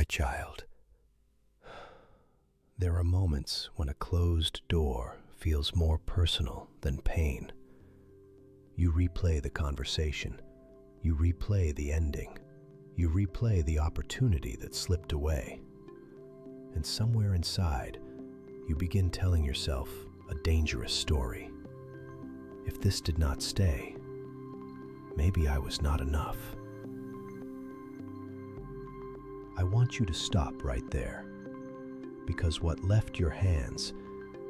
child, there are moments when a closed door feels more personal than pain. You replay the conversation. You replay the ending. You replay the opportunity that slipped away. And somewhere inside, you begin telling yourself a dangerous story. If this did not stay, maybe I was not enough. I want you to stop right there, because what left your hands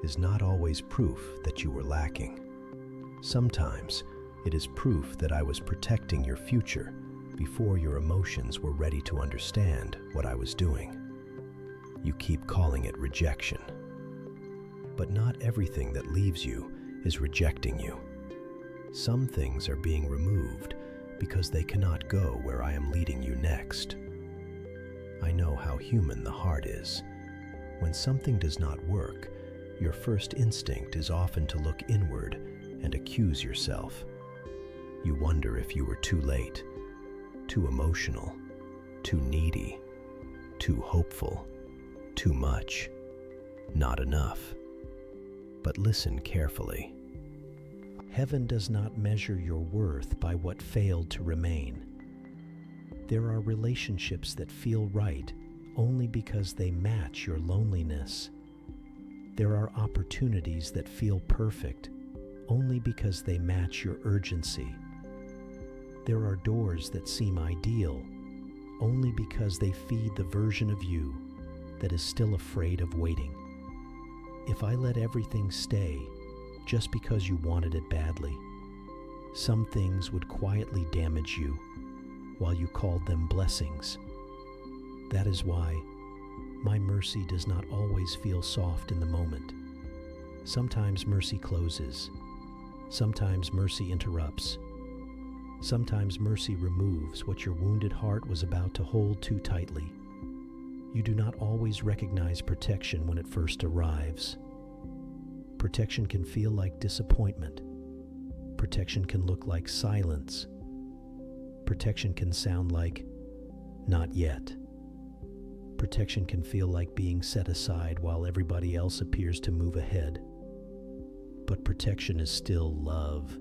is not always proof that you were lacking. Sometimes it is proof that I was protecting your future before your emotions were ready to understand what I was doing. You keep calling it rejection. But not everything that leaves you is rejecting you. Some things are being removed because they cannot go where I am leading you next. I know how human the heart is. When something does not work, your first instinct is often to look inward and accuse yourself. You wonder if you were too late, too emotional, too needy, too hopeful, too much, not enough. But listen carefully. Heaven does not measure your worth by what failed to remain. There are relationships that feel right only because they match your loneliness. There are opportunities that feel perfect only because they match your urgency. There are doors that seem ideal only because they feed the version of you that is still afraid of waiting. If I let everything stay just because you wanted it badly, some things would quietly damage you while you called them blessings. That is why my mercy does not always feel soft in the moment. Sometimes mercy closes. Sometimes mercy interrupts. Sometimes mercy removes what your wounded heart was about to hold too tightly. You do not always recognize protection when it first arrives. Protection can feel like disappointment. Protection can look like silence. Protection can sound like, not yet. Protection can feel like being set aside while everybody else appears to move ahead. But protection is still love,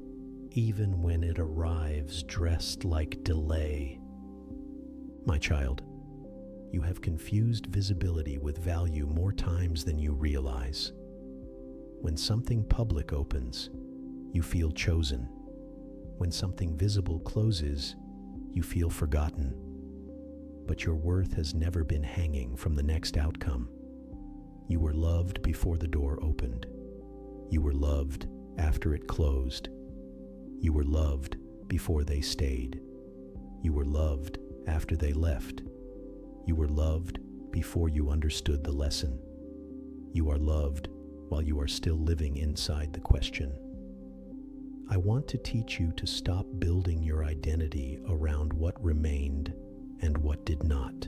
even when it arrives dressed like delay. My child, you have confused visibility with value more times than you realize. When something public opens, you feel chosen. When something visible closes, you feel forgotten. But your worth has never been hanging from the next outcome. You were loved before the door opened. You were loved after it closed. You were loved before they stayed. You were loved after they left. You were loved before you understood the lesson. You are loved while you are still living inside the question. I want to teach you to stop building your identity around what remained and what did not.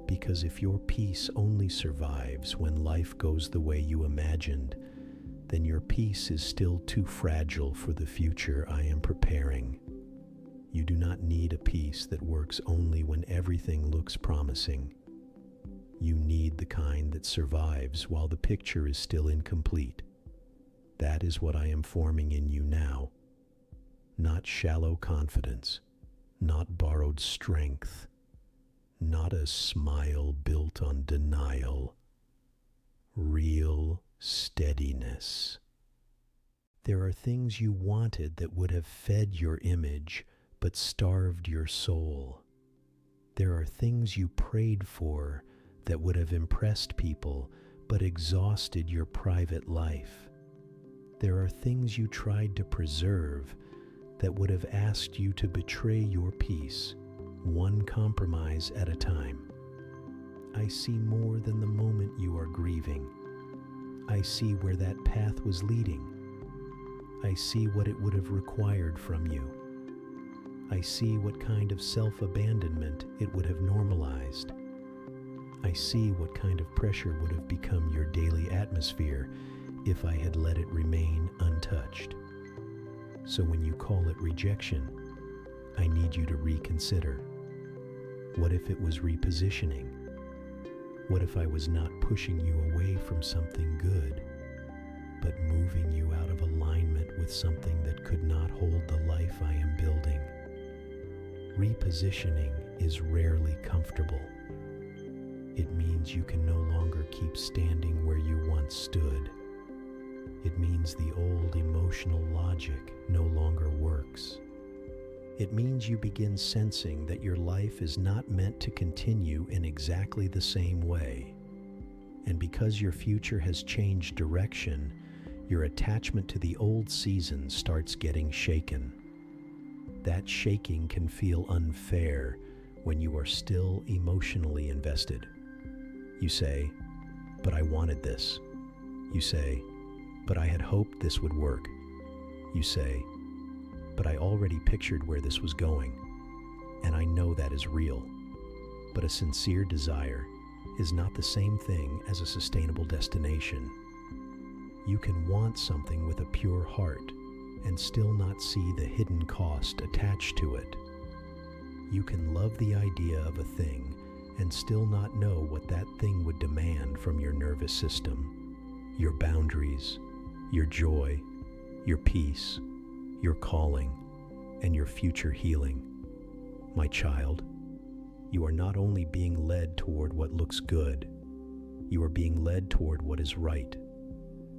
Because if your peace only survives when life goes the way you imagined, then your peace is still too fragile for the future I am preparing. You do not need a peace that works only when everything looks promising. You need the kind that survives while the picture is still incomplete. That is what I am forming in you now. Not shallow confidence, not borrowed strength, not a smile built on denial. Real steadiness. There are things you wanted that would have fed your image but starved your soul. There are things you prayed for that would have impressed people but exhausted your private life. There are things you tried to preserve that would have asked you to betray your peace, one compromise at a time. I see more than the moment you are grieving. I see where that path was leading. I see what it would have required from you. I see what kind of self-abandonment it would have normalized. I see what kind of pressure would have become your daily atmosphere if I had let it remain untouched. So when you call it rejection, I need you to reconsider. What if it was repositioning? What if I was not pushing you away from something good, but moving you out of alignment with something that could not hold the life I am building? Repositioning is rarely comfortable. It means you can no longer keep standing where you once stood. It means the old emotional logic no longer works. It means you begin sensing that your life is not meant to continue in exactly the same way. And because your future has changed direction, your attachment to the old season starts getting shaken. That shaking can feel unfair when you are still emotionally invested. You say, "But I wanted this." You say, "But I had hoped this would work." You say, "But I already pictured where this was going." And I know that is real. But a sincere desire is not the same thing as a sustainable destination. You can want something with a pure heart and still not see the hidden cost attached to it. You can love the idea of a thing and still not know what that thing would demand from your nervous system, your boundaries, your joy, your peace, your calling, and your future healing. My child, you are not only being led toward what looks good, you are being led toward what is right.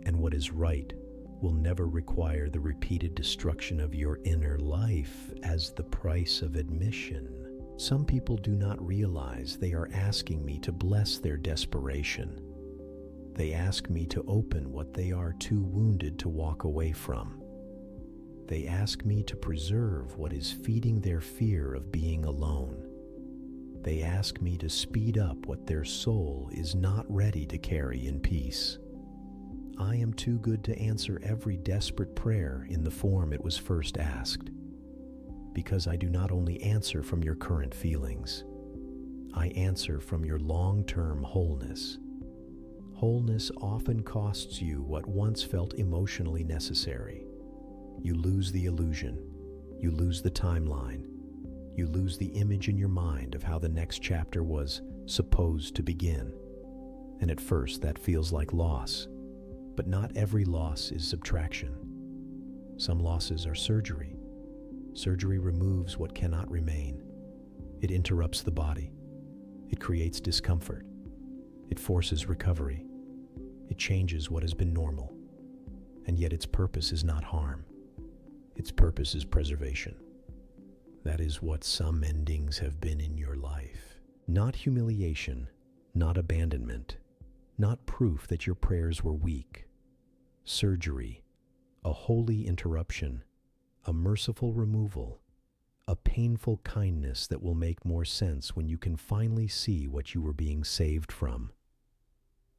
And what is right will never require the repeated destruction of your inner life as the price of admission. Some people do not realize they are asking me to bless their desperation. They ask me to open what they are too wounded to walk away from. They ask me to preserve what is feeding their fear of being alone. They ask me to speed up what their soul is not ready to carry in peace. I am too good to answer every desperate prayer in the form it was first asked, because I do not only answer from your current feelings, I answer from your long-term wholeness. Wholeness often costs you what once felt emotionally necessary. You lose the illusion, you lose the timeline, you lose the image in your mind of how the next chapter was supposed to begin. And at first that feels like loss, but not every loss is subtraction. Some losses are surgery. Surgery removes what cannot remain. It interrupts the body. It creates discomfort. It forces recovery. It changes what has been normal. And yet its purpose is not harm. Its purpose is preservation. That is what some endings have been in your life. Not humiliation, not abandonment, not proof that your prayers were weak. Surgery, a holy interruption, a merciful removal, a painful kindness that will make more sense when you can finally see what you were being saved from.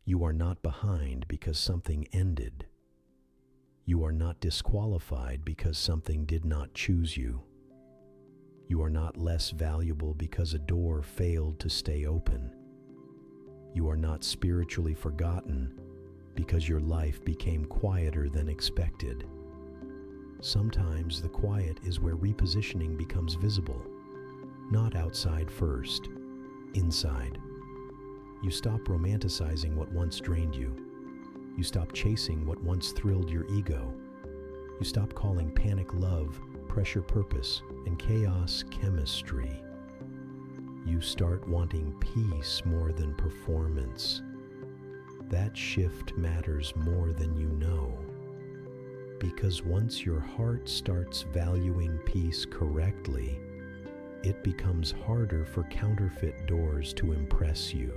You are not behind because something ended. You are not disqualified because something did not choose you. You are not less valuable because a door failed to stay open. You are not spiritually forgotten because your life became quieter than expected. Sometimes the quiet is where repositioning becomes visible, not outside first, inside. You stop romanticizing what once drained you. You stop chasing what once thrilled your ego. You stop calling panic love, pressure purpose, and chaos chemistry. You start wanting peace more than performance. That shift matters more than you know. Because once your heart starts valuing peace correctly, it becomes harder for counterfeit doors to impress you.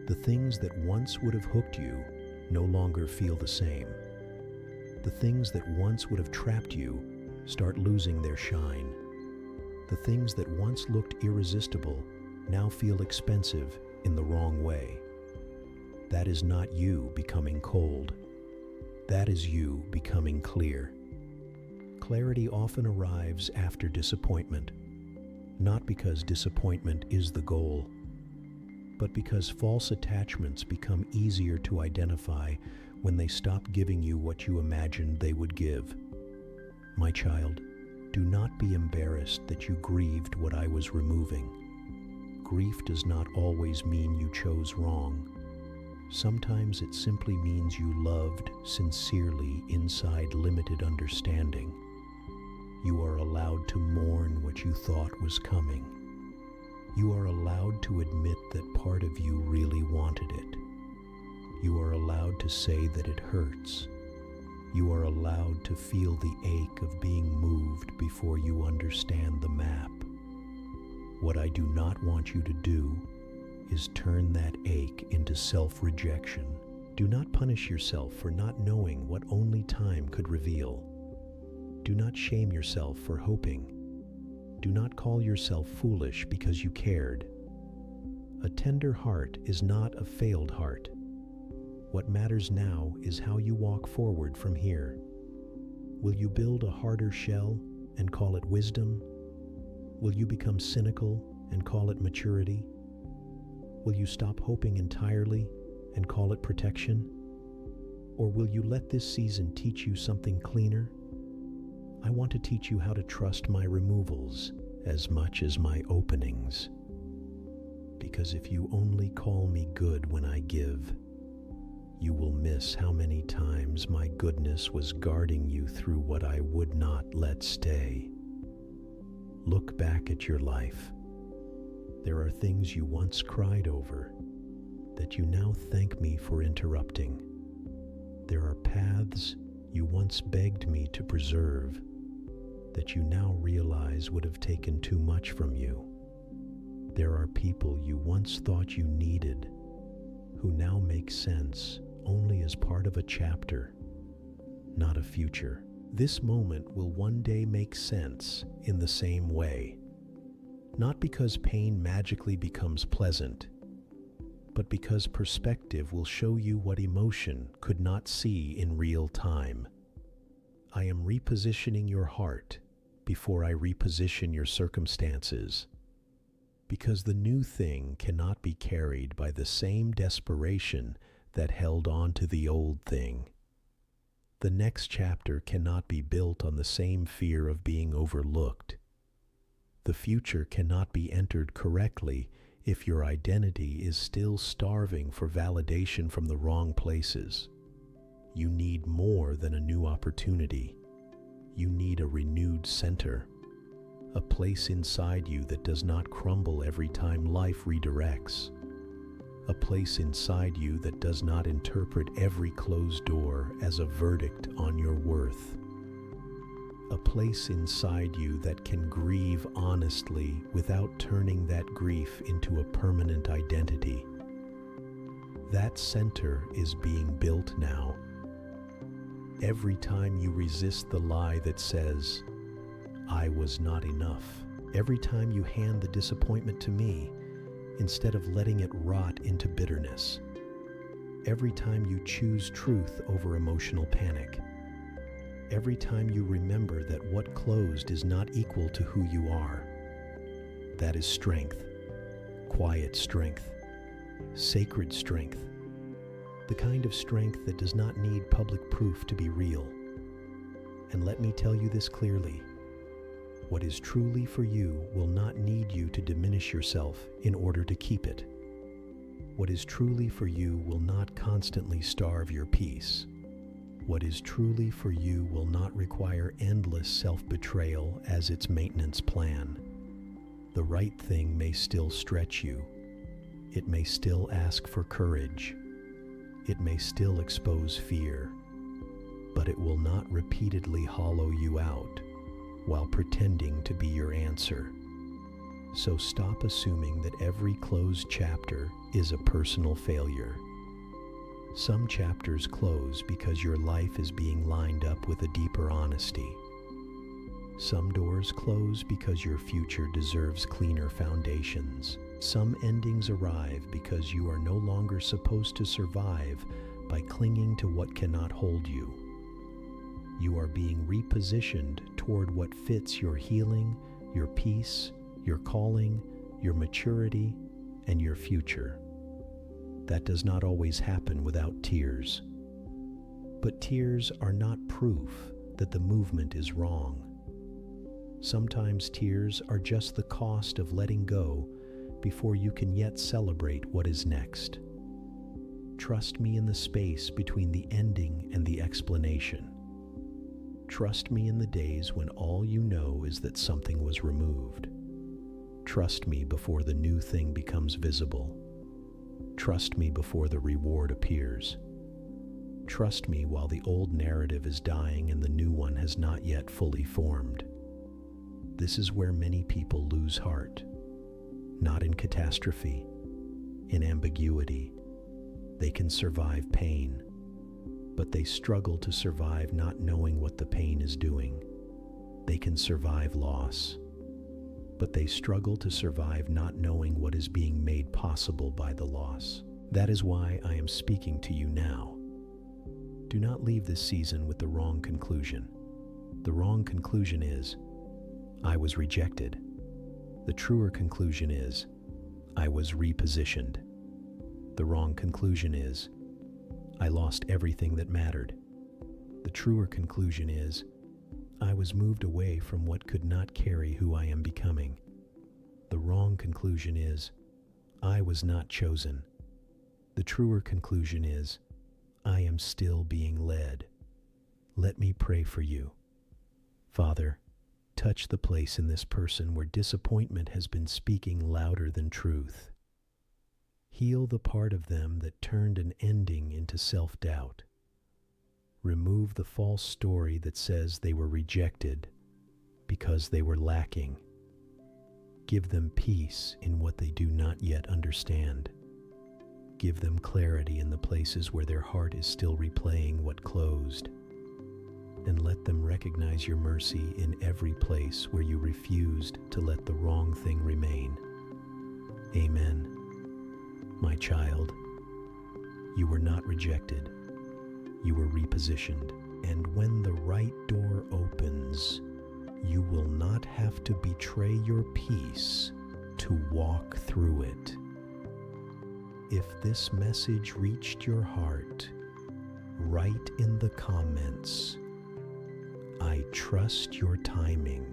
The things that once would have hooked you no longer feel the same. The things that once would have trapped you start losing their shine. The things that once looked irresistible now feel expensive in the wrong way. That is not you becoming cold. That is you becoming clear. Clarity often arrives after disappointment, not because disappointment is the goal, but because false attachments become easier to identify when they stop giving you what you imagined they would give. My child, do not be embarrassed that you grieved what I was removing. grief does not always mean you chose wrong. Sometimes it simply means you loved sincerely inside limited understanding. You are allowed to mourn what you thought was coming. You are allowed to admit that part of you really wanted it. You are allowed to say that it hurts. You are allowed to feel the ache of being moved before you understand the map. What I do not want you to do is turn that ache into self-rejection. Do not punish yourself for not knowing what only time could reveal. Do not shame yourself for hoping. Do not call yourself foolish because you cared. A tender heart is not a failed heart. What matters now is how you walk forward from here. Will you build a harder shell and call it wisdom? Will you become cynical and call it maturity? Will you stop hoping entirely and call it protection? Or will you let this season teach you something cleaner? I want to teach you how to trust my removals as much as my openings. Because if you only call me good when I give, you will miss how many times my goodness was guarding you through what I would not let stay. Look back at your life. There are things you once cried over that you now thank me for interrupting. There are paths you once begged me to preserve that you now realize would have taken too much from you. There are people you once thought you needed who now make sense only as part of a chapter, not a future. This moment will one day make sense in the same way. Not because pain magically becomes pleasant, but because perspective will show you what emotion could not see in real time. I am repositioning your heart before I reposition your circumstances, because the new thing cannot be carried by the same desperation that held on to the old thing. The next chapter cannot be built on the same fear of being overlooked. The future cannot be entered correctly if your identity is still starving for validation from the wrong places. You need more than a new opportunity. You need a renewed center, a place inside you that does not crumble every time life redirects, a place inside you that does not interpret every closed door as a verdict on your worth, a place inside you that can grieve honestly without turning that grief into a permanent identity. That center is being built now. Every time you resist the lie that says, I was not enough, every time you hand the disappointment to me instead of letting it rot into bitterness, every time you choose truth over emotional panic, every time you remember that what closed is not equal to who you are, that is strength, quiet strength, sacred strength, the kind of strength that does not need public proof to be real. And let me tell you this clearly. What is truly for you will not need you to diminish yourself in order to keep it. What is truly for you will not constantly starve your peace. What is truly for you will not require endless self-betrayal as its maintenance plan. The right thing may still stretch you. It may still ask for courage. It may still expose fear, but it will not repeatedly hollow you out while pretending to be your answer. So stop assuming that every closed chapter is a personal failure. Some chapters close because your life is being lined up with a deeper honesty. Some doors close because your future deserves cleaner foundations. Some endings arrive because you are no longer supposed to survive by clinging to what cannot hold you. You are being repositioned toward what fits your healing, your peace, your calling, your maturity, and your future. That does not always happen without tears. But tears are not proof that the movement is wrong. Sometimes tears are just the cost of letting go before you can yet celebrate what is next. Trust me in the space between the ending and the explanation. Trust me in the days when all you know is that something was removed. Trust me before the new thing becomes visible. Trust me before the reward appears. Trust me while the old narrative is dying and the new one has not yet fully formed. This is where many people lose heart. Not in catastrophe, in ambiguity. They can survive pain, but they struggle to survive not knowing what the pain is doing. They can survive loss, but they struggle to survive not knowing what is being made possible by the loss. That is why I am speaking to you now. Do not leave this season with the wrong conclusion. The wrong conclusion is, I was rejected. The truer conclusion is, I was repositioned. The wrong conclusion is, I lost everything that mattered. The truer conclusion is, I was moved away from what could not carry who I am becoming. The wrong conclusion is, I was not chosen. The truer conclusion is, I am still being led. Let me pray for you. Father, touch the place in this person where disappointment has been speaking louder than truth. Heal the part of them that turned an ending into self-doubt. Remove the false story that says they were rejected because they were lacking. Give them peace in what they do not yet understand. Give them clarity in the places where their heart is still replaying what closed. And let them recognize your mercy in every place where you refused to let the wrong thing remain. Amen. My child, you were not rejected. You were repositioned. And when the right door opens, you will not have to betray your peace to walk through it. If this message reached your heart, write in the comments, I trust your timing.